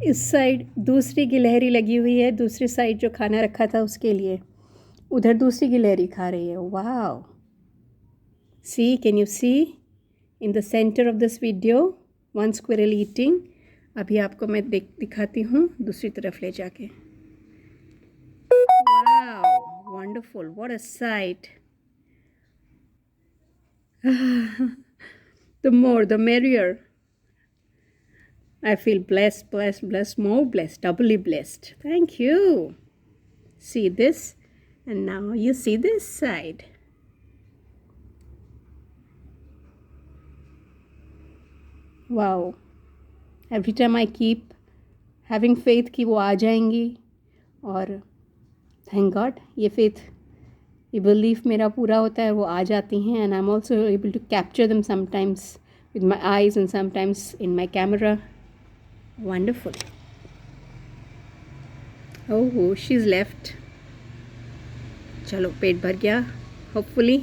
इस साइड दूसरी गिलहरी लगी हुई है, दूसरी साइड जो खाना रखा था उसके लिए, उधर दूसरी गिलहरी खा रही है। Wow, see, can you see in the centre of this video one squirrel eating. अभी आपको मैं दिखाती हूँ दूसरी तरफ ले जाके। Wow, wonderful, what a sight. The more the merrier. I feel blessed, blessed, blessed, more blessed, doubly blessed. Thank you. See this? And now you see this side. Wow. Every time I keep having faith कि वो आ जाएंगी, और thank God ये faith, ये belief मेरा पूरा होता है, वो आ जाती हैं, and I'm also able to capture them sometimes with my eyes and sometimes in my camera. Wonderful. Oh, she's left. चलो, पेट भर गया hopefully.